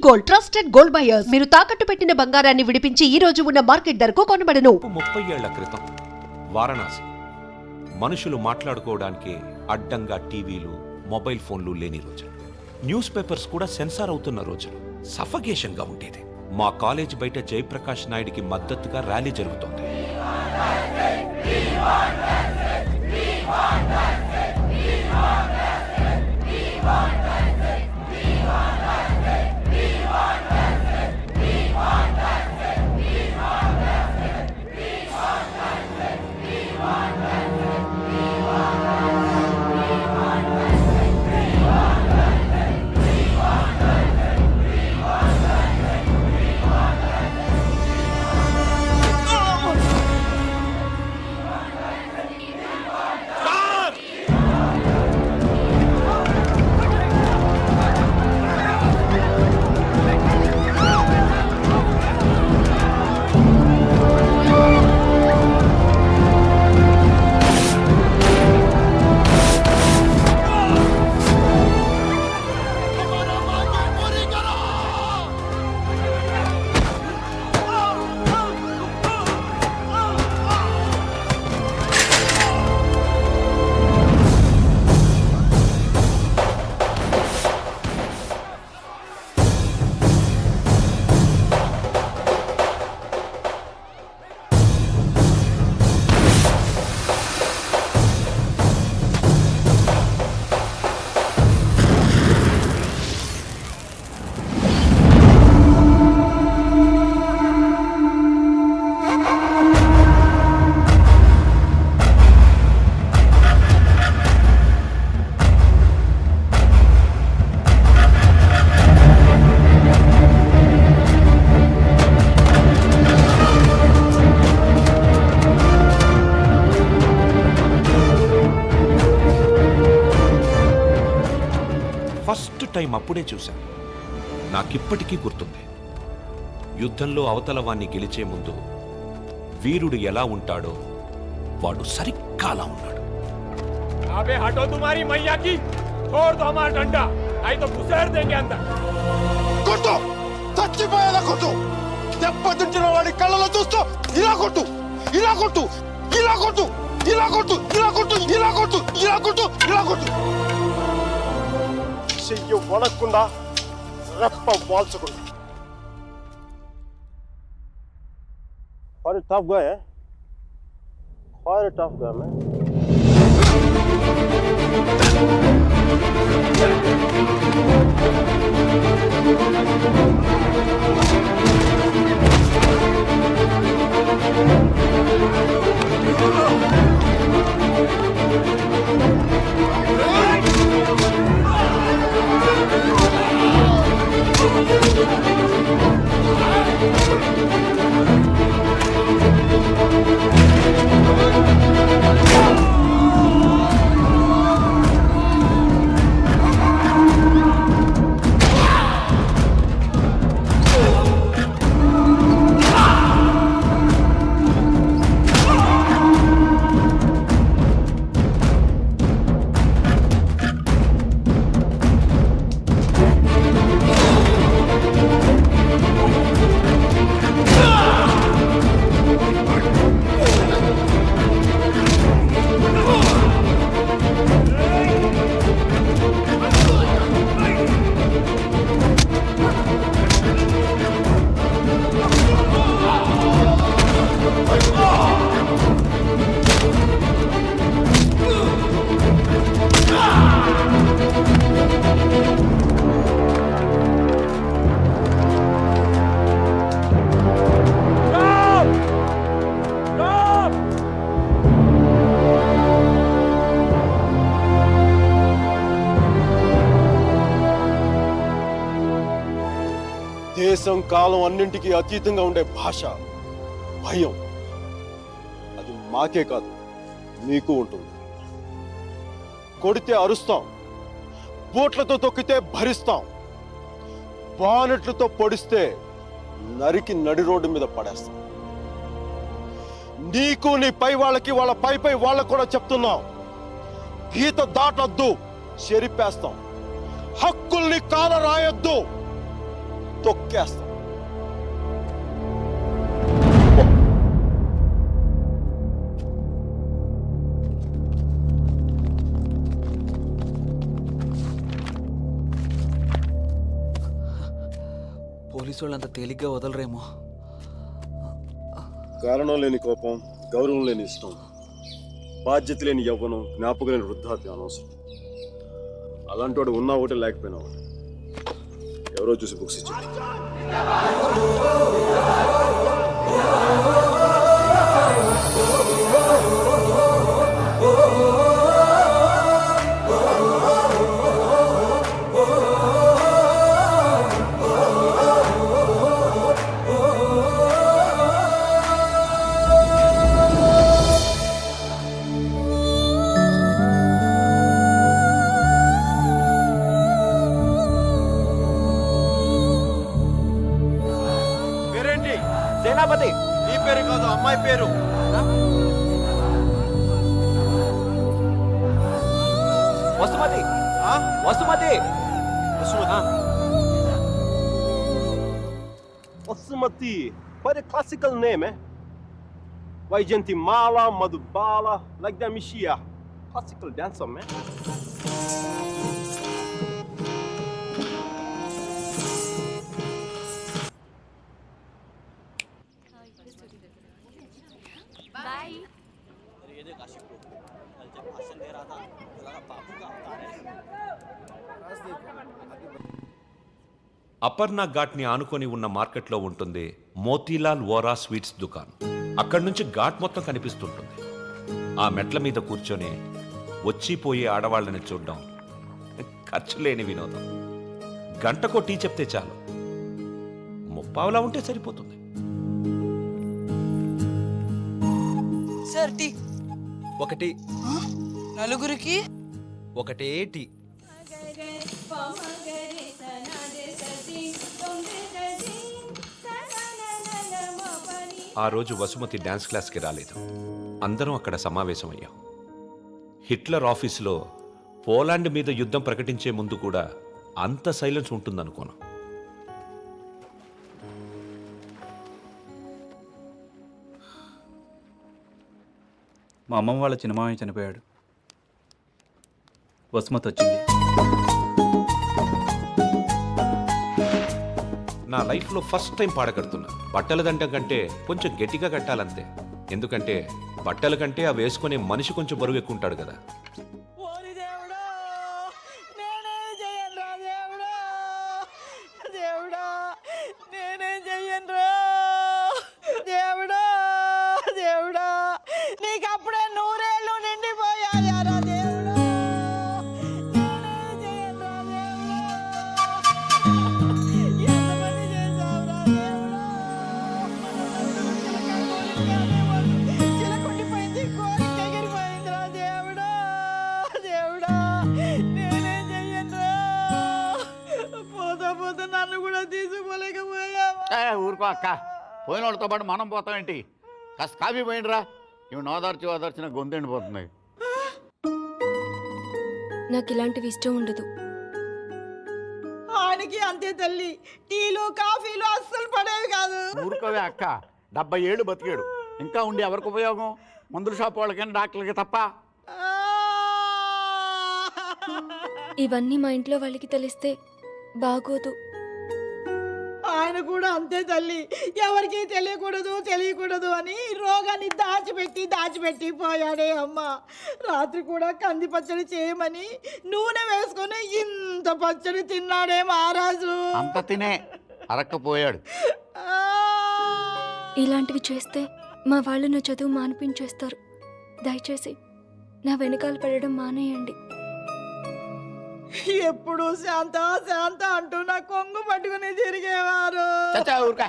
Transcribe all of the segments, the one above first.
Gold, trusted gold buyers. మీరు తాకట్టు పెట్టిన బంగారాన్ని విడిపించి ఈ రోజు ఉన్న మార్కెట్ ధరకు కొనబడను. 30 ఏళ్ల క్రితం వారణాసి మనుషులు మాట్లాడుకోవడానికి అడ్డంగా టీవీలు, మొబైల్ ఫోన్లు లేని రోజులు. న్యూస్ పేపర్స్ కూడా సెన్సార్ అవుతున్న రోజులు. సఫకేషన్ గా ఉండేది. మా కాలేజ్ బయట జయప్రకాష్ నాయుడికి మద్దతుగా ర్యాలీ జరుగుతోంది. ఫస్ట్ టైం అప్పుడే చూశాను. నాకిప్పటికీ గుర్తుంది. యుద్ధంలో అవతల వాణ్ణి గెలిచే ముందు వీరుడు ఎలా ఉంటాడో వాడు సరిగ్గా అలా ఉన్నాడు. अबे हटो तुम्हारी मैया की, छोड़ दो हमारा डंडा, नहीं तो घुसेड़ देंगे अंदर. కొట్టు, చచ్చిపోయేలా కొట్టు. దెబ్బతించిన వాడి కళ్ళలో చూస్తూ ఇలా కొట్టు, ఇలా కొట్టు, ఇలా కొట్టు, ఇలా కొట్టు, ఇలా కొట్టు, ఇలా కొట్టు, ఇలా కొట్టు, ఇలా కొట్టు. చెయ్యి వణక్కుండా, రెప్ప వాల్చకుండా. Quite a tough guy, eh? Quite a tough guy, man. దేశం కాలం అన్నింటికీ అతీతంగా ఉండే భాష భయం. అది మాకే కాదు, మీకు ఉంటుంది. కొడితే అరుస్తాం, బోట్లతో తొక్కితే భరిస్తాం, బానెట్లతో పొడిస్తే నరికి నడి రోడ్డు మీద పడేస్తాం. నీకు నీ పై వాళ్ళకి, వాళ్ళ పై వాళ్ళకు కూడా చెప్తున్నాం, గీత దాటొద్దు, చెరిపేస్తాం. హక్కుల్ని కాల రాయొద్దు. తొక్కేస్తాం. పోలీసు వాళ్ళు అంత తేలిగ్గా వదలరేమో. కారణం లేని కోపం, గౌరవం లేని ఇష్టం, బాధ్యత లేని యవ్వనం, జ్ఞాపకం లేని వృద్ధాప్యం అనవసరం. అలాంటి వాడు ఉన్నా ఒకటి లేకపోయినా ఒకటి. ఎవరో చూసి బుక్స్ ఇచ్చారు. పేరేంటి? సేనాపతి. నీ పేరు కాదు, అమ్మాయి పేరు. Vasumathi. Vasumathi. Basmati, quite a classical name, eh? Vaijantimala, Madhubala, like that Mishia. Classical dancer, man. Aparna ఘాట్ని ఆనుకొని ఉన్న మార్కెట్లో ఉంటుంది మోతీలాల్ వోరా స్వీట్స్ దుకాన్. అక్కడి నుంచి ఘాట్ మొత్తం కనిపిస్తుంటుంది. ఆ మెట్ల మీద కూర్చొని వచ్చిపోయే ఆడవాళ్ళని చూడడం ఖర్చు లేని వినోదం. గంటకో టీ చెప్తే చాలు, ముప్పావులా ఉంటే సరిపోతుంది. సార్ టీ ఒకటి నలుగురికి. ఒకటే టీ. ఆ రోజు వసుమతి డాన్స్ క్లాస్కి రాలేదు. అందరం అక్కడ సమావేశమయ్యాం. హిట్లర్ ఆఫీసులో పోలాండ్ మీద యుద్ధం ప్రకటించే ముందు కూడా అంత సైలెన్స్ ఉంటుందనుకోను. మా అమ్మమ్మ వాళ్ళ చిన్నమామయ్య చనిపోయాడు. వసుమతి వచ్చింది. నా లైఫ్లో ఫస్ట్ టైం పాడగడుతున్నా. బట్టల దండం కంటే కొంచెం గట్టిగా కట్టాలంతే. ఎందుకంటే బట్టల కంటే అవి వేసుకునే మనిషి కొంచెం బరువు ఎక్కువ ఉంటాడు కదా. ఓరి దేవుడా, నేనేం చెయ్యనురా దేవుడా, దేవుడా నేనేం చెయ్యనురా దేవుడా, దేవుడా నీకు అప్పుడే 100 ఏళ్ళు నిండిపోయాయారా దేవుడా, నేనేం చెయ్యనురా దేవుడా, ఎంత పని చేశావురా దేవుడా, చిలకొండిపోయింది, కోరిక ఎగిరిపోయిందిరా దేవుడా, దేవుడా నేనేం చెయ్యనురా, పోతా పోతా నన్ను కూడా తీసుకోలేకపోయావా. ఊరుకో అక్క, పోయిన వాళ్ళతో పాటు మనం పోతామేంటి? కాస్త కాఫీ పోయిండ్రా. ఇవి ఓదార్చిన గొంతెండిపోతుంది. నాకు ఇలాంటివి ఇష్టం ఉండదు. ఆయనకి అంతే తల్లి, టీలు కాఫీలు అస్సలు పడేవి కాదు. ఊరుకోవే అక్క, 70 ఏళ్ళు బతికాడు. ఇంకా ఉండి ఎవరికి ఉపయోగం? మందుల షాప్ వాళ్ళకైనా డాక్టర్లకి తప్ప. ఇవన్నీ మా ఇంట్లో వాళ్ళకి తెలిస్తే బాగోదు. ఆయన కూడా అంతే తల్లి, ఎవరికి తెలియకూడదు అని రోగాన్ని దాచిపెట్టి పోయాడే అమ్మ. రాత్రి కూడా కంది పచ్చడి చేయమని నూనె వేసుకొని ఇంత పచ్చడి తిన్నాడే మహారాజు. అంత తినే అరక్కపోయాడు. ఇలాంటివి చేస్తే మా వాళ్ళు నా చదువు మానిపించేస్తారు. దయచేసి నా వెనకాల పడడం మానేయండి. ఎప్పుడు శాంత అంటూ నా కొంగు పట్టుకుని తిరిగేవారు. చచ్చా ఊరుక,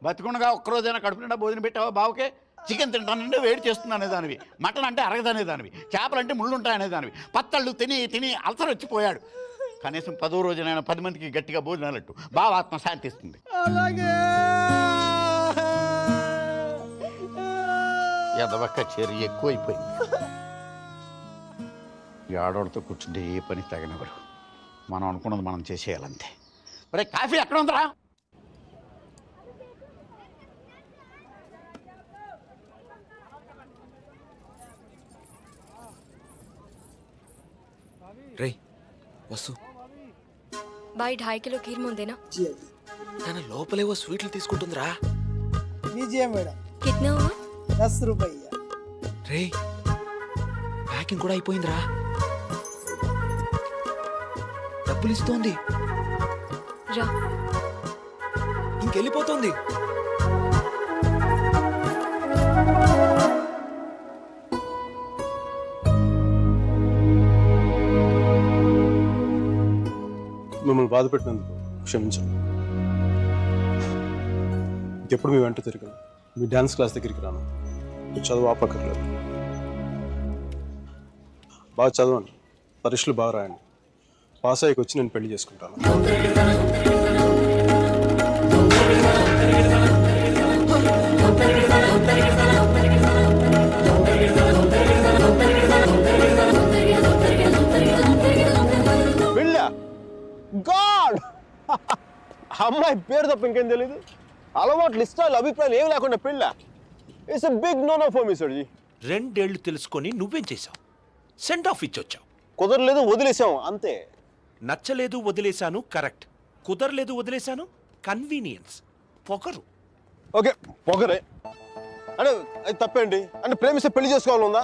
బతికుండగా ఒక్కరోజైనా కడుపు నిండా భోజనం పెట్టావా బావుకే? చికెన్ తింటానంటే వేడి చేస్తుంది అనేదానివి, మటన్ అంటే అరగదనేదానివి, చేపలంటే ముళ్ళు ఉంటాయనేదానివి. పత్తళ్ళు తిని అల్సర్ వచ్చిపోయాడు. కనీసం 10వ రోజునైనా 10 మందికి గట్టిగా భోజనాలట్టు బాగా ఆత్మ శాంతిస్తుంది. అలాగే ఎదవక్క చేరి ఎక్కువైపోయింది. ఈ ఆడవాళ్ళతో కూర్చుంటే ఏ పని తగినవారు. మనం అనుకున్నది మనం చేసేయాలంతే. ఒరే కాఫీ ఎక్కడ ఉందిరా? రే వసు బాయ్ 2.5 కిలో కీర్ ముందేనా తన లోపలేవో స్వీట్లు తీసుకుంటుందిరా. लीजिए मैडम కిట్నా హువా 10 रुपया రే ప్యాకింగ్ కూడా అయిపోయిందిరా. డబ్బులు ఇస్తోంది, రా ఇంకెళ్ళిపోతుంది. మిమ్మల్ని బాధ పెట్టినందుకు క్షమించండి. ఇంకెప్పుడు మీ వెంట తిరగను, మీ డ్యాన్స్ క్లాస్ దగ్గరికి రాను, మీరు చదువు ఆపక్కర్లేదు. బాగా చదవండి, పరీక్షలు బాగా రాయండి. పాస్ అయ్యకి వచ్చి నేను పెళ్లి చేసుకుంటాను. పెళ్ళా? గాడ్ అమ్మాయి పేరు తప్ప ఇంకేం తెలీదు. అలవాట్లు, ఇష్టాలు, అభిప్రాయాలు ఏమి లేకుండా పెళ్ళా? It's a big no no for me సర్జీ. 2 ఏళ్ళు తెలుసుకొని నువ్వేం చేశావు? సెండ్ ఆఫ్ ఇచ్చొచ్చావు. కుదరలేదు, వదిలేసాం అంతే. నచ్చలేదు వదిలేశాను, కరెక్ట్. కుదరలేదు వదిలేశాను, కన్వీనియన్స్. పొగరు. ఓకే పొగరే అంటే అది తప్పేంటి? అంటే ప్రేమిస్తే పెళ్లి చేసుకోవాలందా?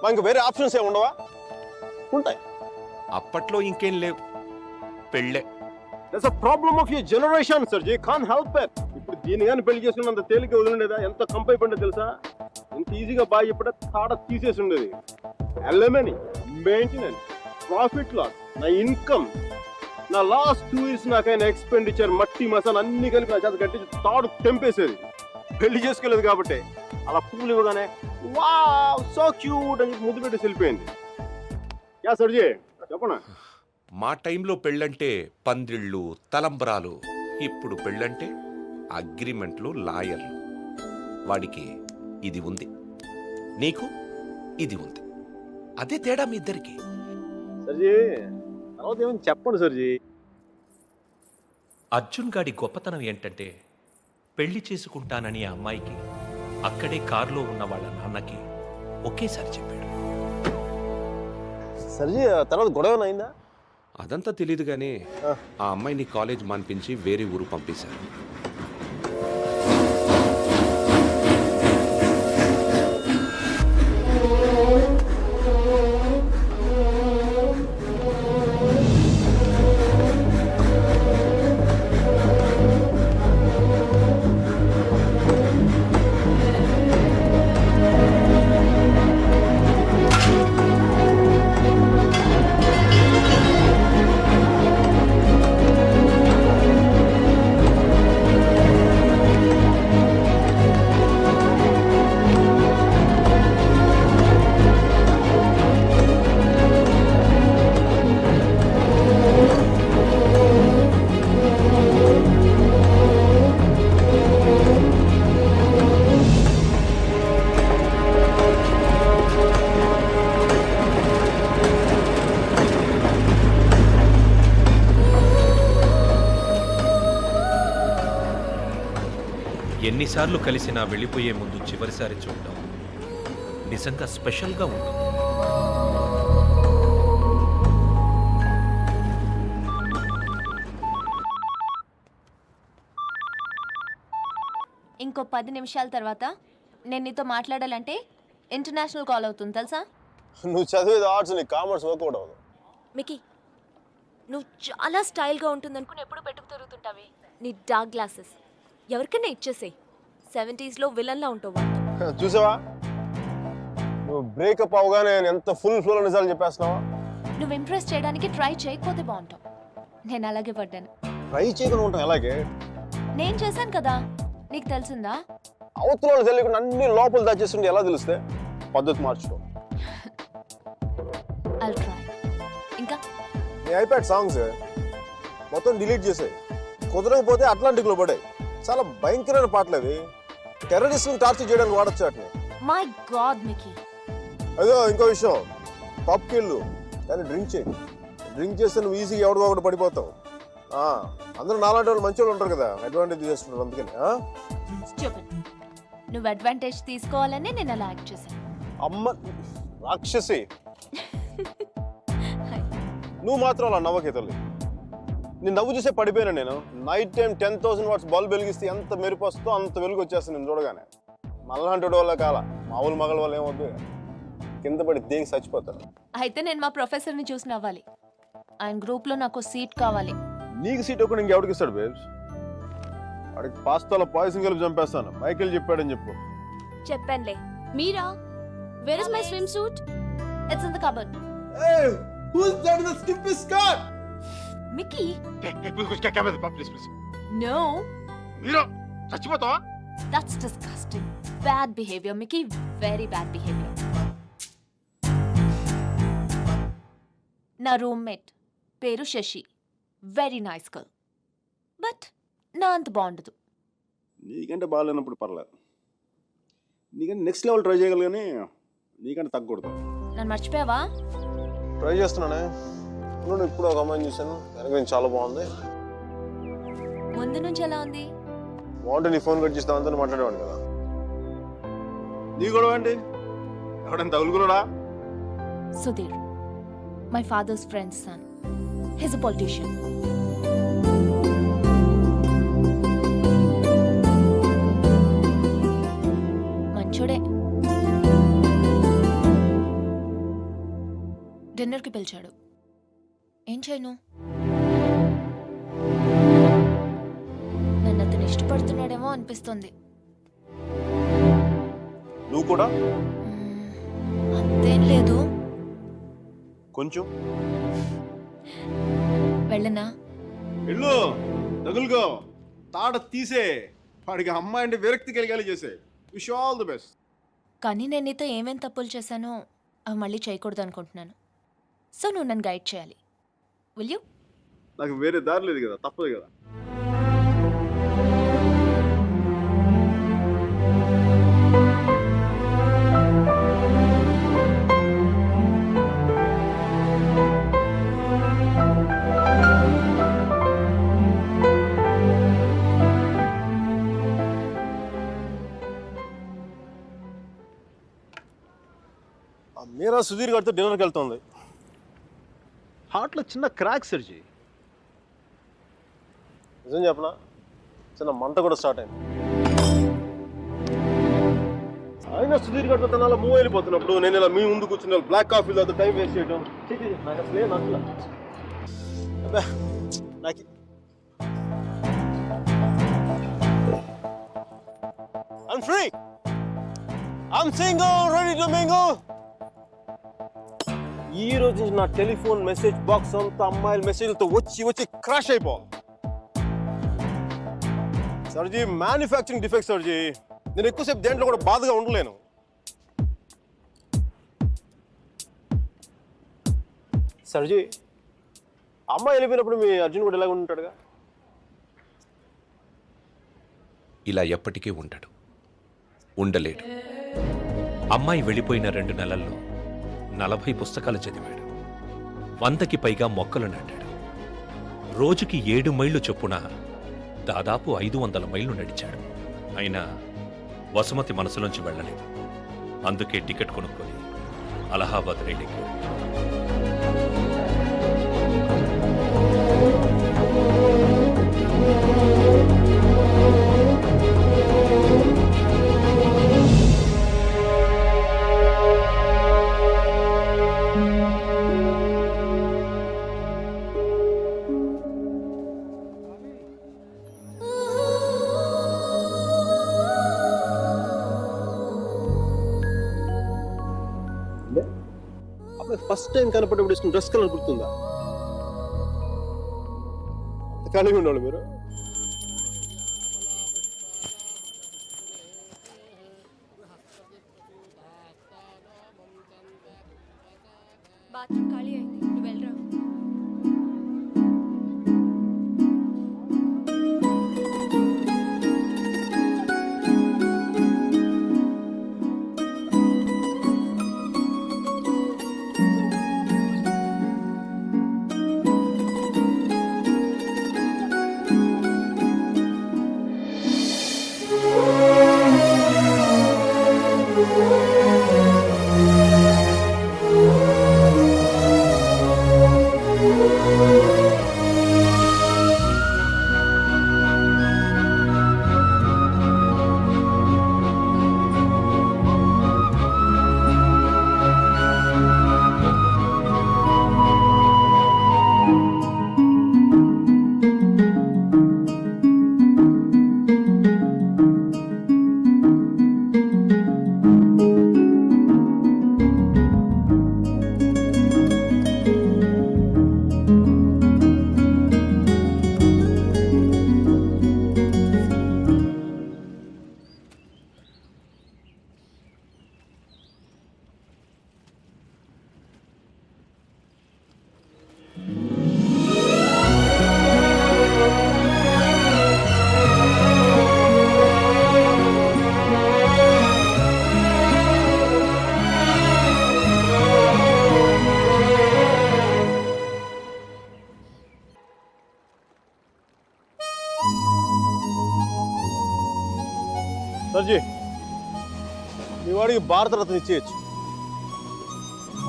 మా ఇంకా వేరే ఆప్షన్స్ ఏమి ఉండవా? ఉంటాయి. అప్పట్లో ఇంకేం లేవు, పెళ్ళే. That's a problem of your generation సర్జీ, కాంట్ హెల్ప్ ఇట్. ఇప్పుడు దీన్ని కానీ పెళ్లి చేసుకున్నంత తేలిక వదిలిండేదా? ఎంత కంప్ అయిపోయిందో తెలుసా? ఎంత ఈజీగా బాగా చెప్పడా తాడ తీసేసి ఉండేది. ఎలమనీ, మెయింటెనెన్స్, ప్రాఫిట్ లాస్, నా ఇన్కమ్, నా లాస్ట్ 2 years నాకైనా ఎక్స్పెండిచర్, మట్టి మసాలా అన్ని కలిపి నా చేత కట్టించి తాడు తెంపేసేది. పెళ్లి చేసుకోలేదు కాబట్టి అలా పువ్వులు ఇవ్వగానే వావ్ సో క్యూట్ అని ముద్దు పెట్టి వెళ్ళిపోయింది. యా సర్జీ చెప్పనా? మా టైంలో పెళ్ళంటే పందిళ్ళు, తలంబరాలు. ఇప్పుడు పెళ్ళంటే అగ్రిమెంట్లు, లాయర్లు. వాడికి ఇది ఉంది, నీకు ఇది ఉంది. అదే తేడా మీ ఇద్దరికి. సర్జీ తర్వాత ఏమైనా చెప్పండి సర్జీ. అర్జున్ గాడి గొప్పతనం ఏంటంటే పెళ్లి చేసుకుంటానని ఆ అమ్మాయికి అక్కడే కారులో ఉన్న వాళ్ళ నాన్నకి ఒకేసారి చెప్పాడు. సర్జీ తర్వాత గొడవ అయిందా? అదంతా తెలియదు కానీ ఆ అమ్మాయిని కాలేజ్ మాన్పించి వేరే ఊరు పంపేశారు. ఎన్నిసార్లు కలిసినా వెళ్ళిపోయే ముందు చివరిసారి చూడటం నిజంగా స్పెషల్గా ఉంటుంది. ఇంకో 10 నిమిషాల తర్వాత నేను నీతో మాట్లాడాలంటే ఇంటర్నేషనల్ కాల్ అవుతుంది తెలుసా? నువ్వు చదివేది ఆర్ట్స్, నీ కామర్స్ వర్కౌట్ అవ్వదు. మికీ, నువ్వు చాలా స్టైల్గా ఉంటుందనుకుని ఎప్పుడు పెట్టుకు తిరుగుతుంటావి. నీ డార్క్ గ్లాసెస్ ఎవరికైనా ఇచ్చేసేయి. 70s విలన్లా ఉంటావు. చూసావా నువ్వు బ్రేకప్ అవగానే ఎంత ఫుల్ ఫ్లోలో నిజాలు చెప్పేస్తున్నావా? నువ్వు ఇంప్రెస్ చేయడానికి ట్రై చేయకపోతే బాగుంటావు. నేను అలాగే పడ్డాను. ట్రై చేయకుండా ఉంటాం ఎలాగే? నేను చేశాను కదా, నీకు తెలిసిందా? అవతల వాళ్ళు తెలియకుండా అన్ని లోపల దాచేస్తుంటే ఎలా తెలిస్తే? పద్ధతి మార్చుకో. I'll try. ఇంకా నీ ఐప్యాడ్ సాంగ్స్ మొత్తం డిలీట్ చేసాయి. కుదరకపోతే అట్లాంటిక్లో పడాయి. చాలా భయంకరమైన పాటలు అవి. టెర్రరిస్ట్ని టార్చర్ చేయడానికి వాడచ్చు వాటిని. My God Mickey. అదో ఇంకో విషయం, పబ్కి వెళ్ళు కానీ డ్రింక్ చేయి. డ్రింక్ చేస్తే నువ్వు ఈజీగా ఎవడికో ఒకటి పడిపోతావు. అందరూ నాలాంటి వాళ్ళు మంచి వాళ్ళు ఉంటారు కదా, అడ్వాంటేజ్ చేస్తుంటారు. అందుకని స్టూపిడ్. నువ్వు అడ్వాంటేజ్ తీసుకోవాలని నేను అలా యాక్ట్ చేశాను. అమ్మ రాక్షసి. నువ్వు మాత్రం అలా నవ్వకే తల్లి. నేను నవ్వు చూసే పడిపోయాను నేను. నైట్ టైం 10,000 వాట్స్ బల్బ్ వెలిగిస్తే ఎంత మెరుపు వస్తుందో అంత వెలుగు వచ్చేస్తుంది నేను చూడగానే. మళ్ళంటి వల్ల కాల మామూలు మగల వల్ల ఏమవుద్దు, కింద పడి దేనికి చచ్చిపోతారు. అయితే నేను మా ప్రొఫెసర్ని చూసి నవ్వాలి. ఆయన గ్రూప్లో నాకు సీట్ కావాలి. నీకు సీట్ ఒకటి ఇంకెవడికి ఇస్తాడు బేబ్స్? వాడికి పాస్తాలో పాయసం కలిపి చంపేస్తాను. మైకేల్ చెప్పాడని చెప్పు. చెప్పానులే. మీరా? Where is my swim suit? It's in the cupboard. Who's that in the skimpy skirt? Mickey? Please no. మీరు చచ్చిపోతావా? That's disgusting. Bad behavior, Mickey. Very bad behavior. నా రూమ్మేట్ పేరు Sashi. Very nice girl. But నా అంత బాగుండదు. నీకంటే బాగాలేనప్పుడు పర్లేదు. నీకంటే నెక్స్ట్ లెవెల్ ట్రై చేయగలరు కానీ నీకంటే తగ్గకూడదు. నన్ను మర్చిపోయావా? ట్రై చేస్తున్నానే. నేను ఇప్పుడు ఒక అమ్మాయిని చూశాను, వెనక నుంచి చాలా బాగుంది. ముందు నుంచి ఎలా ఉంది? బాగుంటే నీ ఫోన్ కట్ చేసి దాంతో మాట్లాడేవాడు కదా. నీ గొడవ ఏంటి? ఎవడైనా తగులుకున్నాడా? Sudheer, my father's friend's son. He's a politician. మంచోడే. డిన్నర్కి పిలిచాడు. ఏం చేయను? నన్ను అతను ఇష్టపడుతున్నాడేమో అనిపిస్తుంది. నువ్వు కూడా అంతేం లేదు. కొంచెం వెళ్ళనా? వెళ్ళు, తగులుకో, తాట తీసే. వాడికి అమ్మాయి అంటే విరక్తి కలిగేలా చేసే. Wish all the best. కానీ నేను నీతో ఏమేం తప్పులు చేశానో అవి మళ్ళీ చేయకూడదు అనుకుంటున్నాను. సో నువ్వు నన్ను గైడ్ చేయాలి. Will you? నాకు వేరే దారి లేదు కదా, తప్పదు కదా. మీరా సుధీర్ గారితో డిన్నర్కి వెళ్తుంది. హార్ట్లో చిన్న క్రాక్ సర్జీ. నిజం చెప్పనా, చిన్న మంట కూడా స్టార్ట్ అయింది. అయినా సుధీర్ గారితో తన అలా మూవ్ వెళ్ళిపోతున్నప్పుడు నేను ఇలా మీ ముందు కూర్చున్న బ్లాక్ కాఫీలో టైం వేస్ట్ చేయడం నాకు అసలే నచ్చలా. అబ్బా నాకు I'm free. I'm single, ready to mingle. ఈ రోజు నుంచి నా టెలిఫోన్ మెసేజ్ బాక్స్ అంతా అమ్మాయిల మెసేజ్లతో వచ్చి వచ్చి క్రాష్ అయిపోవాలి. సర్జీ మ్యానుఫ్యాక్చరింగ్ డిఫెక్ట్ సర్జీ. నేను ఎక్కువసేపు దేంట్లో కూడా బాధగా ఉండలేను. సర్జీ, అమ్మాయి వెళ్ళిపోయినప్పుడు మీ అర్జున్ కూడా ఇలాగ ఉంటాడుగా? ఇలా ఎప్పటికీ ఉండడు, ఉండలేడు. అమ్మాయి వెళ్ళిపోయిన 2 నెలల్లో 40 పుస్తకాలు చదివాడు. 100కి పైగా మొక్కలు నాటాడు. రోజుకి 7 మైళ్ళు చొప్పున దాదాపు 500 మైళ్ళు నడిచాడు. అయినా వసుమతి మనసులోంచి వెళ్ళలేదు. అందుకే టికెట్ కొనుక్కొని అలహాబాద్ రైలుకి. ఫస్ట్ టైం కనపడేప్పుడు ఇష్టం డ్రెస్ కలర్ గుర్తుందా? కలిగి ఉండాలి మీరు. బాత్రూమ్ ఖాళీ అయింది, నువ్వు వెళ్ళరా. సర్జీ మీ వాడికి భారతరత్న ఇచ్చేయచ్చు.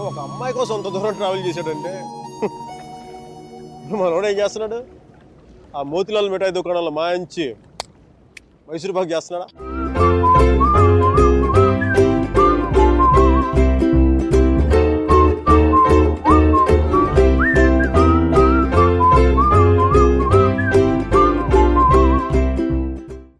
ఒక అమ్మాయి కోసం అంత దూరం ట్రావెల్ చేశాడంటే మనోడు ఏం చేస్తున్నాడు? ఆ మోతిలాల్ మిఠాయి దుకాణంలో మాయించి మైసూరు పాక్ చేస్తున్నాడా?